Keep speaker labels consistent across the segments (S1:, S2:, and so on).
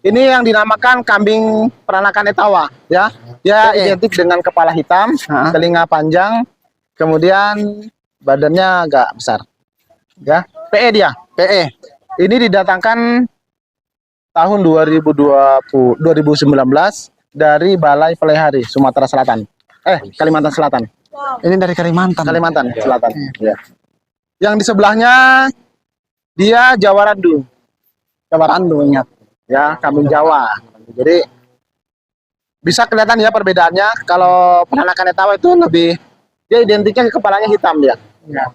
S1: Ini yang dinamakan kambing peranakan Etawa, ya. Dia identik dengan kepala hitam, telinga panjang, kemudian badannya agak besar. Ya, PE dia, PE. Ini didatangkan tahun 2019 dari Balai Pelihari Sumatera Selatan. Kalimantan Selatan.
S2: Ini dari Kalimantan.
S1: Kalimantan Selatan. Ya. Yang di sebelahnya dia Jawa Randu.
S2: Jawa Randu, ingat.
S1: Ya, kambing Jawa. Jadi bisa kelihatan ya perbedaannya. Kalau peranakan Etawa itu lebih, dia identiknya kepalanya hitam dia. Ya.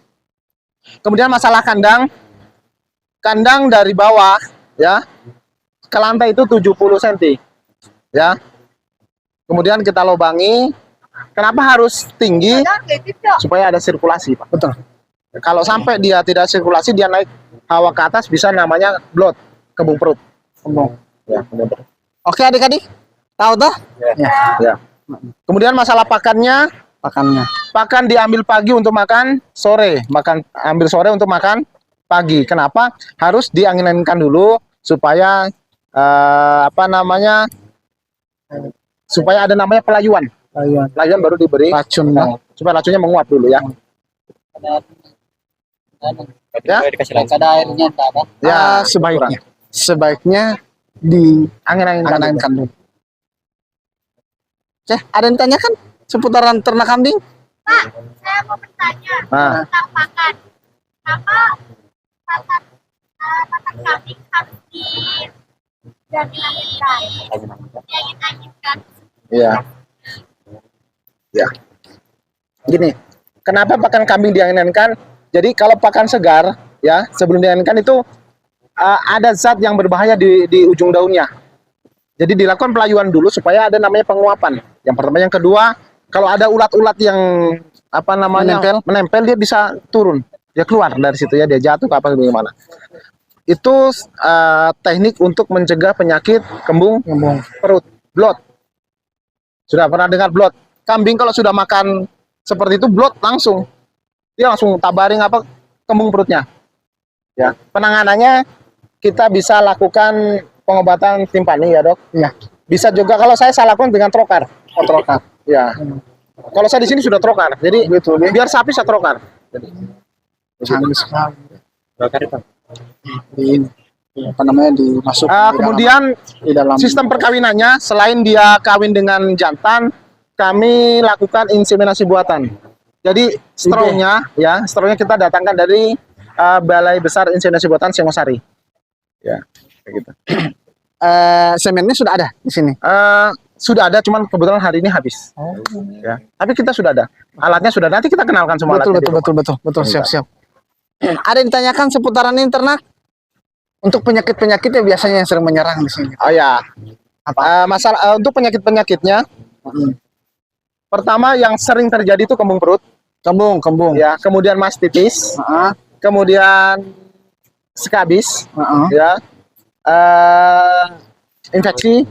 S1: Kemudian masalah kandang, kandang dari bawah ya ke lantai itu 70 cm ya. Kemudian kita lobangi. Kenapa harus tinggi? Supaya ada sirkulasi, Pak.
S2: Betul.
S1: Kalau sampai dia tidak sirkulasi, dia naik hawa ke atas, bisa namanya bloat, kembung perut.
S2: Kembung.
S1: Ya, kembung perut.
S2: Oke adik-adik, tahu toh?
S1: Ya. Ya. Kemudian masalah pakannya, pakan diambil pagi untuk makan sore, ambil sore untuk makan pagi. Kenapa? Harus diangin-anginkan dulu supaya supaya ada namanya pelayuan. Pelayuan baru diberi racun, supaya racunnya menguap dulu ya. Ya,
S2: dikasih ada airnya, ada. Ya, sebaiknya diangin-anginkan dulu. Oke, ada yang ditanyakan seputaran ternak kambing?
S3: Pak, saya mau bertanya tentang pakan. Kenapa pakan kambing harus diangin-anginkan?
S1: Iya. Ya. Gini, kenapa pakan kambing diangin-anginkan? Jadi kalau pakan segar, ya sebelum diangin-anginkan itu ada zat yang berbahaya di ujung daunnya. Jadi dilakukan pelayuan dulu supaya ada namanya penguapan. Yang pertama, yang kedua, kalau ada ulat-ulat yang menempel, dia bisa turun, dia keluar dari situ ya, dia jatuh ke apa gimana. Itu teknik untuk mencegah penyakit kembung perut, bloat. Sudah pernah dengar bloat? Kambing kalau sudah makan seperti itu bloat langsung, dia langsung tabaring kembung perutnya. Ya, penanganannya kita bisa lakukan pengobatan timpani ya dok.
S2: Iya. Bisa
S1: juga kalau saya lakukan dengan trokar.
S2: Oh, trokar.
S1: Ya. Kalau saya di sini sudah trokar, jadi biar sapi saya trokar.
S2: Canggih sekali. Trokar itu dimasukkan.
S1: Kemudian di dalam sistem perkawinannya, selain dia kawin dengan jantan, kami lakukan inseminasi buatan. Jadi strownya kita datangkan dari Balai Besar Inseminasi Buatan Singosari. Ya, kayak gitu.
S2: Semennya sudah ada di sini.
S1: Sudah ada, cuman kebetulan hari ini habis. Ya, tapi kita sudah ada. Alatnya sudah, nanti kita kenalkan semua alatnya.
S2: Betul. Siap. Ada yang ditanyakan seputaran ini ternak? Untuk penyakit-penyakitnya biasanya yang sering menyerang di sini.
S1: Oh ya. Masalah untuk penyakit-penyakitnya. Pertama yang sering terjadi itu kembung perut. Kembung. Ya, kemudian mastitis. Kemudian skabis. Ya. Infeksi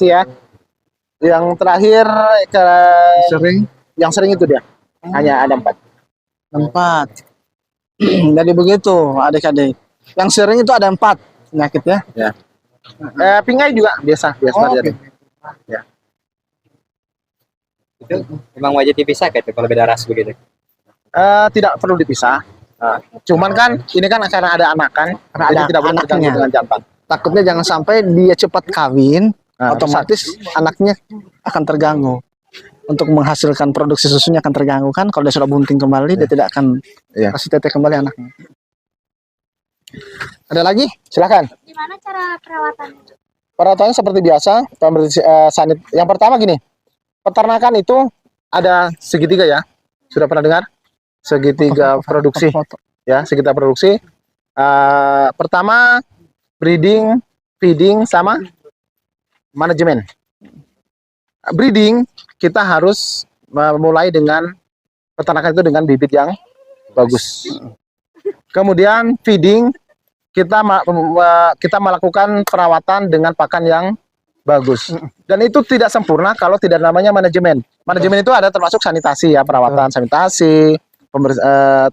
S1: ya. Yang terakhir yang sering itu dia. Hanya ada 4.
S2: Jadi begitu adik-adik. Yang sering itu ada 4 penyakit ya.
S1: Ya. Pingai juga biasa terjadi. Ya.
S4: Itu memang wajib dipisah gitu kalau beda ras begitu.
S1: Tidak perlu dipisah. Cuman kan ini kan karena ada anakan, jadi tidak boleh terganggu dengan jantan.
S2: Takutnya jangan sampai dia cepat kawin, otomatis anaknya akan terganggu. Untuk menghasilkan produksi susunya akan terganggu kan. Kalau dia sudah bunting kembali, dia tidak akan kasih tete kembali anaknya. Ada lagi? Silakan.
S3: Gimana cara perawatannya?
S1: Perawatannya seperti biasa. Sanit. Yang pertama gini, peternakan itu ada segitiga ya. Sudah pernah dengar? Segitiga produksi. Ya, segitiga produksi. Pertama breeding, feeding, sama manajemen. Breeding kita harus memulai dengan peternakan itu dengan bibit yang bagus. Kemudian feeding kita melakukan perawatan dengan pakan yang bagus. Dan itu tidak sempurna kalau tidak namanya manajemen. Manajemen itu ada termasuk sanitasi ya, perawatan sanitasi,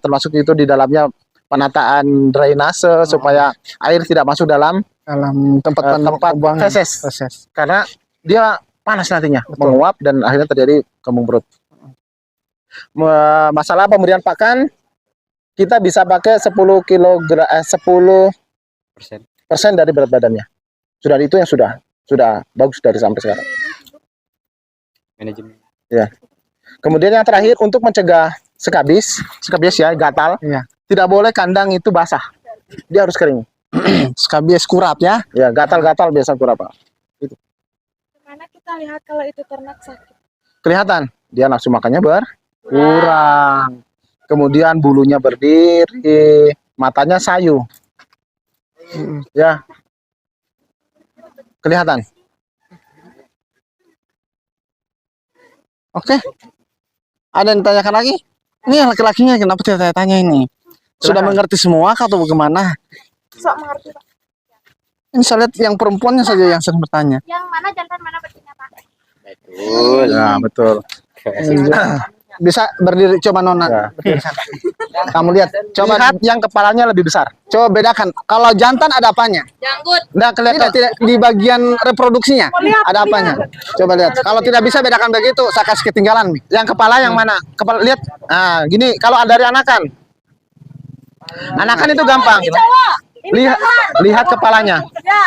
S1: termasuk itu di dalamnya penataan drainase supaya air tidak masuk dalam
S2: tempat pembuangan
S1: feses.
S2: feses.
S1: Karena dia panas nantinya,
S2: Betul.
S1: menguap dan akhirnya terjadi kembung perut. Masalah pemberian pakan, kita bisa pakai 10 persen dari berat badannya. Sudah itu yang sudah bagus dari sampai sekarang.
S4: Manajemen.
S1: Ya. Kemudian yang terakhir untuk mencegah skabis ya, gatal.
S2: Iya.
S1: Tidak boleh kandang itu basah. Dia harus kering.
S2: Skabies kurap ya.
S1: Ya, gatal-gatal biasa kurang apa.
S3: Karena kita lihat kalau itu ternak sakit.
S1: Kelihatan dia nafsu makannya berkurang. Kemudian bulunya berdiri, matanya sayu. Ya. Kelihatan.
S2: Oke. Ada yang ditanyakan lagi? Ini yang laki-lakinya kenapa tidak tanya ini? Sudah
S1: Silakan.
S2: mengerti semua atau bagaimana?
S3: Sok mengerti, Pak.
S2: Ini saya lihat yang perempuannya saja yang sering bertanya.
S3: Yang mana jantan mana betina, Pak?
S4: Betul.
S1: Ya, betul.
S2: Bisa berdiri, coba Nona.
S1: Ya.
S2: Berdiri sana. Kamu lihat, coba
S1: Lihat yang kepalanya lebih besar.
S2: coba bedakan. Kalau jantan ada apanya?
S3: Janggut.
S1: Nggak kelihatan.
S2: Tidak di bagian reproduksinya ada apanya? Coba lihat. Kalau tidak bisa bedakan begitu, saya kasih ketinggalan.
S1: Yang kepala yang mana? Kepala lihat. Nah, gini kalau dari anakan. Anakan itu gampang. Lihat kepalanya.
S3: Ya.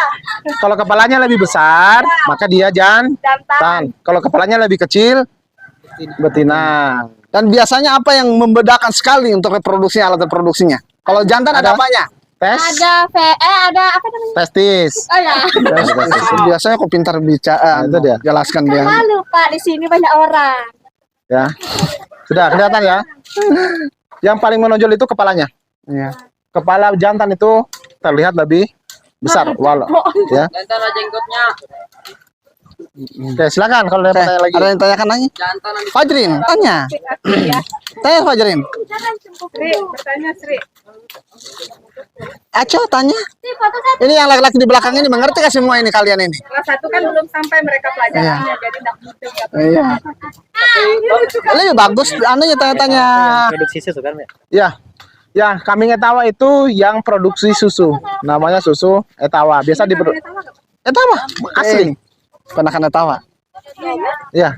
S1: Kalau kepalanya lebih besar, maka dia jantan. Kalau kepalanya lebih kecil, betina.
S2: Dan biasanya apa yang membedakan sekali untuk reproduksi alat reproduksinya? Kalau jantan ada apanya?
S3: Ada ada apa namanya?
S1: Testis.
S3: Oh ya.
S2: Biasanya kok pintar bicara,
S1: Itu dia.
S2: jelaskan dia.
S3: Malu, Pak, di sini banyak orang.
S1: Ya, sudah kelihatan ya. Yang paling menonjol itu kepalanya.
S2: Iya.
S1: Kepala jantan itu terlihat lebih besar, walau ya.
S5: Jantan ada jenggotnya.
S1: Oke, silakan kalau ada
S2: Oke,
S1: pertanyaan lagi.
S2: ada yang tanyakan lagi?
S5: Jantan ada
S2: Fajrin, tanya. Tanya Fajrin.
S3: Jangan Sri, bertanya Sri.
S2: Aco tanya.
S3: Sri, foto saya.
S2: Ini yang laki-laki di belakang ini mengerti gak semua ini kalian ini?
S6: Kelas 1 kan belum sampai mereka pelajarannya, jadi tidak mungkin ya.
S2: Iya. Lebih bagus anunya tanya-tanya.
S4: Produksi susu kan ya?
S1: Ya, ya, kambing etawa itu yang produksi susu. Namanya susu etawa. Biasa di etawa asli.
S2: Penakan tawa.
S1: Ya.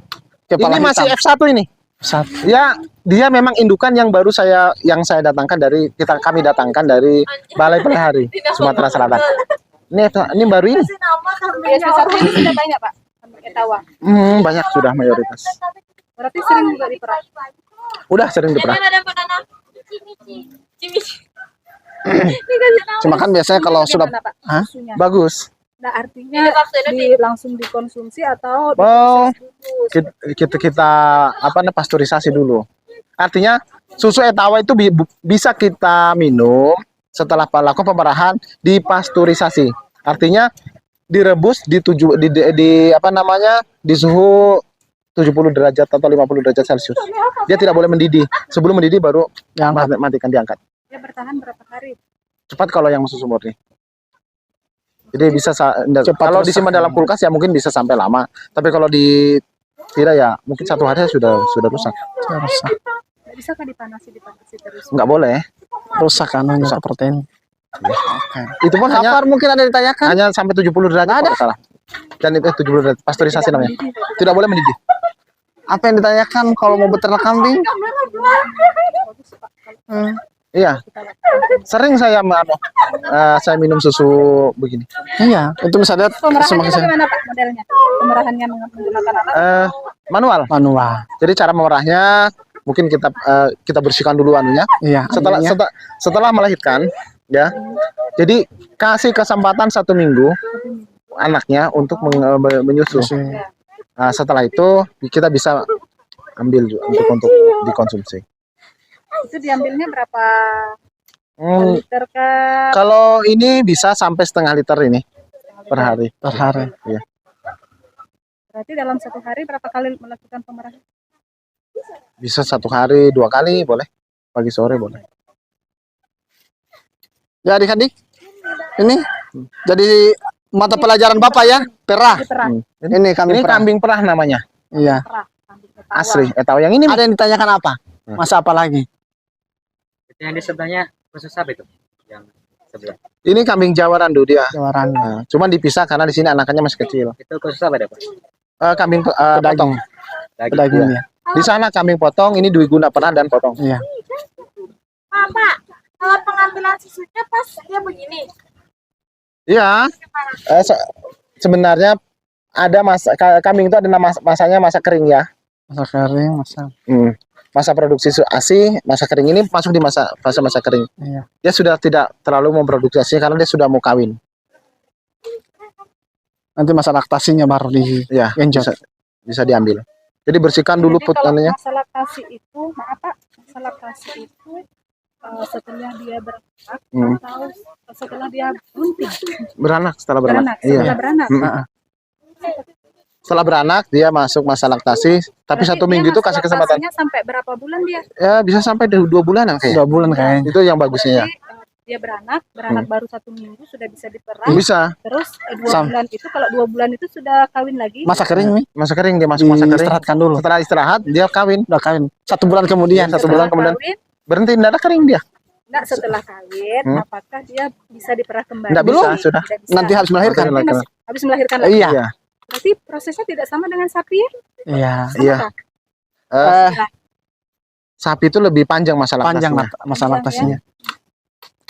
S2: Kepala
S1: Ini masih
S2: hitam.
S1: F1 ini.
S2: Satu.
S1: Ya, dia memang indukan yang baru saya datangkan dari kami datangkan dari Balai Pelihari Sumatera Selatan. Ini baru ini.
S6: Biasa satu ini sudah banyak Pak, kambing etawa.
S1: Banyak sudah mayoritas.
S6: Berarti sering juga diperah.
S1: Udah sering diperah.
S3: Ada banana. Cimici.
S2: Cuma kan biasanya kalau sudah
S6: Gimana, Pak?
S2: Hah?
S6: Susunya.
S1: Bagus.
S6: Nah, artinya langsung dikonsumsi atau
S1: Oh,
S6: diproses dulu?
S1: kita pasteurisasi dulu. Artinya susu etawa itu bisa kita minum setelah melakukan pemerahan dipasteurisasi. Artinya direbus di suhu 70 derajat atau 50 derajat Celcius. Dia tidak boleh mendidih. Sebelum mendidih baru yang matikan diangkat.
S6: Ya bertahan berapa hari?
S1: Cepat kalau yang susu murni. Jadi bisa kalau disimpan dalam kulkas ya mungkin bisa sampai lama. Tapi kalau tidak ya mungkin 1 hari sudah rusak.
S2: rusak.
S6: Nggak bisa kan dipanasi terus?
S1: Nggak boleh.
S2: Rusak anunya protein.
S1: Itu pun
S2: Kapan mungkin ada yang ditanyakan?
S1: hanya sampai 70 derajat kalau nggak salah. Dan itu 70 derajat pasteurisasi namanya. Tidak boleh mendidih.
S2: Apa yang ditanyakan kalau mau beternak kambing?
S1: Iya. Sering saya minum susu begini.
S2: Iya, itu bisa lihat
S6: Pemerahannya
S2: semakin sering.
S6: bagaimana Pak modelnya? Pemerahannya menggunakan alat?
S1: Manual.
S2: Manual.
S1: Jadi cara memerahnya mungkin kita bersihkan dulu anunya.
S2: Iya.
S1: Setelah melahirkan ya. Jadi kasih kesempatan 1 minggu anaknya untuk menyusu. Nah, setelah itu kita bisa ambil juga untuk dikonsumsi.
S6: Itu diambilnya berapa
S1: Hmm,
S6: liter kan?
S1: kalau ini bisa sampai setengah liter ini per hari.
S2: Per hari.
S1: Iya.
S6: Berarti dalam 1 hari berapa kali melakukan pemerahan?
S1: Bisa 1 hari 2 kali boleh. Pagi sore boleh.
S2: Ya adik-adik, ini jadi mata pelajaran Bapak ya, perah.
S6: Diperah.
S2: Ini kambing
S1: Ini
S2: perah.
S1: kambing perah namanya.
S2: Iya.
S6: Kambing etawa.
S1: Asli. Tahu yang ini
S2: Ada yang ditanyakan apa? Masa apa lagi?
S5: yang di sebelahnya
S4: Khusus apa itu? Yang sebelah.
S1: Ini kambing Jawa Randu dia.
S2: Jawaran.
S1: Nah, cuman dipisah karena di sini anakannya masih kecil.
S4: Itu khusus apa deh, Pak?
S1: Kambing potong.
S2: Pedaging ya.
S1: Di sana kambing potong, ini Dwi Guna Perah dan potong.
S2: Iya.
S3: Pak, kalau pengambilan susunya pas dia begini.
S1: Iya. Sebenarnya ada kambing itu ada masanya masa kering ya.
S2: Masa kering, masa.
S1: Masa produksi ASI, masa kering ini masuk di masa kering.
S2: Iya.
S1: Dia sudah tidak terlalu memproduksi ASI karena dia sudah mau kawin.
S2: Nanti masa laktasinya baru di
S1: Ya,
S2: genjot.
S1: bisa diambil. Jadi bersihkan dulu
S6: Jadi kalau
S1: putannya.
S6: masa laktasi itu, maaf Pak, masa laktasi itu setelah dia beranak atau setelah dia bunting?
S1: Setelah beranak.
S6: Setelah
S1: Iya.
S6: beranak.
S1: Setelah beranak dia masuk masa laktasi, tapi
S6: Berarti
S1: 1
S6: dia
S1: minggu itu
S6: masa
S1: kasih kesempatan.
S6: laktasinya sampai berapa bulan dia?
S1: Ya bisa sampai 2 bulanan kayak.
S2: 2 bulan kayaknya.
S1: Itu yang bagusnya ya.
S6: Jadi dia beranak baru 1 minggu sudah bisa diperah.
S1: Bisa.
S6: Terus 2 bulan itu, kalau 2 bulan itu sudah kawin lagi.
S2: Masa kering nih.
S1: Masa kering dia masuk masa kering.
S2: Istirahatkan dulu.
S1: Setelah istirahat dia kawin.
S2: Udah kawin. 1 bulan kemudian.
S1: 1 bulan kemudian
S6: Kawin,
S1: berhenti, tidak ada kering dia.
S6: enggak, setelah kawin, apakah dia bisa diperah kembali?
S1: Nggak bisa, sudah.
S6: Tidak bisa.
S2: Nanti harus melahirkan.
S6: Nanti habis melahirkan lagi.
S2: Iya.
S1: Iya.
S6: Berarti prosesnya tidak sama dengan sapi ya?
S2: Iya.
S6: Sama
S1: Iya.
S6: kah?
S1: Sapi itu lebih panjang masa
S2: Panjang
S1: laktasinya.
S2: masa laktasinya.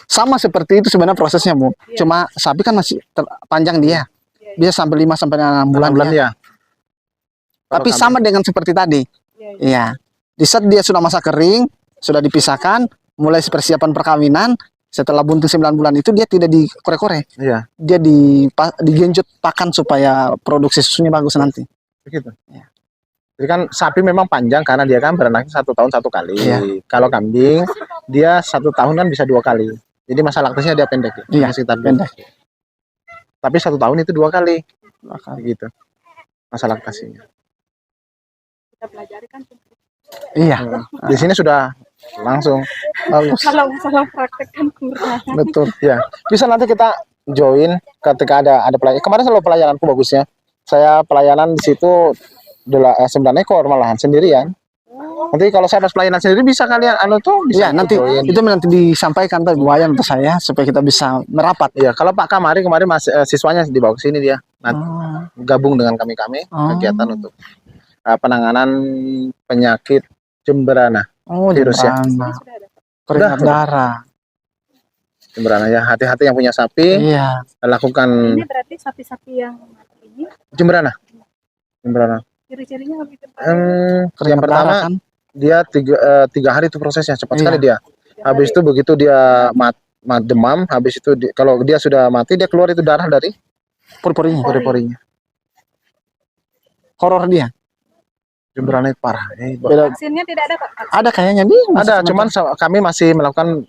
S2: Sama seperti itu sebenarnya prosesnya, Bu.
S6: Iya.
S2: Cuma sapi kan masih panjang dia. Dia sampai 5 sampai 6 bulan.
S1: 6 bulan
S2: dia.
S1: ya.
S2: Tapi
S1: Kalau
S2: sama dengan seperti tadi.
S6: Iya, iya.
S2: Iya. Di saat dia sudah masa kering, sudah dipisahkan, mulai persiapan perkawinan, setelah bunting 9 bulan itu dia tidak dikore-kore.
S1: Iya,
S2: Dia digenjot pakan supaya produksi susunya bagus nanti.
S1: begitu.
S2: Iya.
S1: Jadi kan sapi memang panjang karena dia kan beranaknya 1 tahun 1 kali.
S2: Iya.
S1: Kalau kambing dia 1 tahun kan bisa 2 kali. Jadi masa laktasinya dia pendek.
S2: Iya,
S1: Sekitar
S2: pendek.
S1: Tapi 1 tahun itu 2 kali. Begitu. Masa laktasinya.
S6: Kita pelajari kan.
S2: Iya.
S1: Di sini sudah langsung bagus.
S6: Kalau masalah praktek kan kurang.
S1: Betul. Ya. Bisa nanti kita join ketika ada pelayanan. Kemarin selalu pelayananku bagusnya. Saya pelayanan di situ 9 ekor malahan sendirian. Nanti kalau saya pas pelayanan sendiri bisa kalian bisa
S2: Iya, nanti
S1: join.
S2: itu nanti disampaikan Pak Buayan untuk saya supaya kita bisa merapat.
S1: Iya, kalau Pak Kamari kemarin siswanya dibawa ke sini dia. Nanti gabung dengan kami kegiatan untuk penanganan penyakit jemberana.
S2: Oh,
S1: Virus ya.
S2: jemberana.
S6: Sudah ada.
S2: Keringat
S1: Sudah.
S2: darah.
S1: Jemberana ya, hati-hati yang punya sapi
S2: Iya.
S1: lakukan
S6: Ini berarti sapi-sapi yang mati ini
S1: jemberana. Jemberana.
S6: ciri-cirinya lebih cepat.
S1: Yang
S2: Keringat
S1: pertama
S2: darah kan.
S1: dia 3 hari itu prosesnya cepat
S2: Iya.
S1: sekali dia. Habis itu begitu dia demam, habis itu kalau dia sudah mati dia keluar itu darah dari
S2: Pori-porinya.
S1: pori-porinya.
S2: Horor dia.
S1: Jemberana itu parah.
S2: Beda.
S6: Vaksinnya tidak ada Pak.
S2: Ada kayaknya nih.
S1: Ada, cuman kami masih melakukan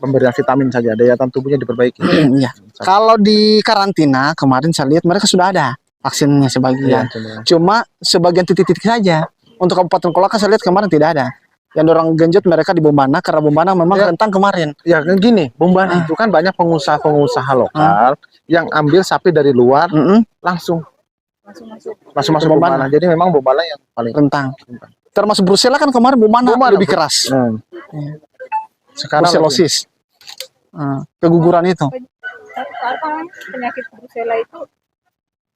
S1: pemberian vitamin saja, daya tahan tubuhnya diperbaiki.
S2: Iya. Kalau di karantina kemarin saya lihat mereka sudah ada vaksinnya
S1: Iya,
S2: sebagian.
S1: cuma.
S2: Cuma sebagian titik-titik saja. Untuk Kabupaten Kolaka saya lihat kemarin tidak ada. Yang orang genjot mereka di Bombana karena Bombana memang
S1: Ya.
S2: rentan kemarin.
S1: Ya kan gini, Bombana itu kan banyak pengusaha-pengusaha lokal yang ambil sapi dari luar langsung
S6: Langsung masuk.
S1: masuk
S2: Bombana.
S1: Bombana. Jadi memang Bombana yang paling
S2: Rentang. Termasuk Brucella kan kemarin Bombana lebih keras.
S1: Sekarang
S2: Brucellosis. Keguguran itu.
S6: Apa penyakit Brucella itu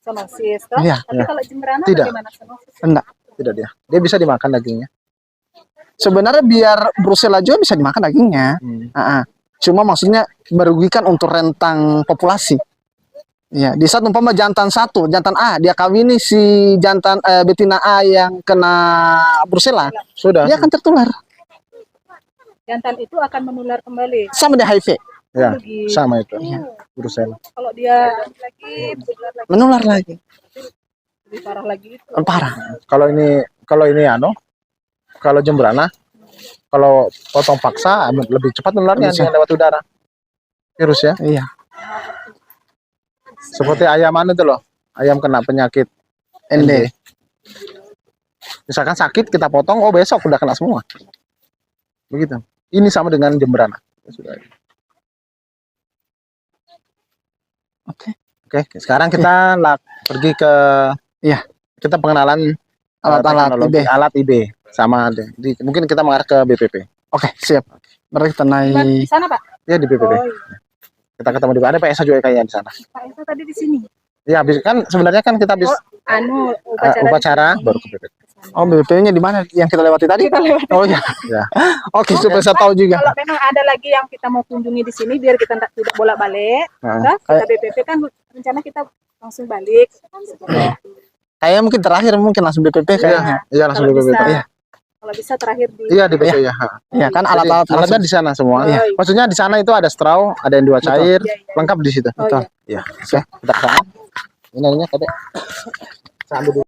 S6: zoonosis, toh?
S2: Iya,
S6: Tapi kalau jemberana
S1: Tidak.
S6: bagaimana zoonosis?
S2: Enggak.
S1: tidak dia bisa dimakan dagingnya.
S2: Sebenarnya biar Brucella juga bisa dimakan dagingnya. Cuma maksudnya merugikan untuk rentang populasi. Ya, di saat umpama jantan A dia kawini si jantan betina A yang kena Brucella,
S1: Sudah.
S2: dia akan tertular
S6: Jantan itu akan menular kembali.
S2: sama dengan HIV,
S1: Ya,
S6: Begitu.
S1: sama itu. Brucella.
S6: Kalau dia lagi
S2: menular lagi,
S6: lebih parah lagi itu.
S2: parah.
S1: Kalau ini kalau jemberana, kalau potong paksa lebih cepat menularnya
S2: Bisa.
S1: lewat udara. Virus ya.
S2: Iya,
S1: Seperti ayam itu loh. Ayam kena penyakit
S2: ND.
S1: Misalkan sakit kita potong, oh besok udah kena semua. Begitu. Ini sama dengan jemberana. Sudah. Oke, sekarang kita pergi ke
S2: Iya.
S1: kita pengenalan
S2: Alat-alat
S1: teknologi,
S2: IB.
S1: alat IB sama mungkin kita mengarah ke BPP.
S2: Oke, siap. Berarti kita
S6: Di
S2: naik.
S6: sana Pak?
S1: Ya di BPP.
S6: Oh, iya.
S1: Kita ketemu di ada Pak Esa juga kayaknya di sana.
S6: Pak Esa tadi di sini.
S1: Ya habis kan sebenarnya kan kita habis upacara
S6: di sini.
S1: baru ke BPP.
S2: Oh, BPP-nya di mana yang kita lewati tadi?
S6: Kita lewat.
S2: Oh ya.
S1: Ya.
S2: Oke, supaya saya tahu juga.
S6: Kalau memang ada lagi yang kita mau kunjungi di sini biar kita tidak bolak-balik,
S1: Nah,
S6: kita BPP kan rencana kita langsung balik.
S2: Kayak mungkin terakhir mungkin langsung BPP kayaknya.
S1: Iya langsung
S6: Kalau
S1: BPP.
S6: bisa,
S2: Iya.
S6: kalau bisa terakhir di
S1: Iya di BPP ya.
S2: Iya kan
S1: Jadi,
S2: alat-alat
S1: alatnya
S2: langsung.
S1: di sana semua.
S6: Iya.
S1: Maksudnya di sana itu ada straw, ada yang 2 cair,
S6: Iya, iya.
S1: lengkap di situ.
S6: Oh, iya.
S1: Iya. Siap, kita ke sana. Ini ininya Kadek. Sambil dulu.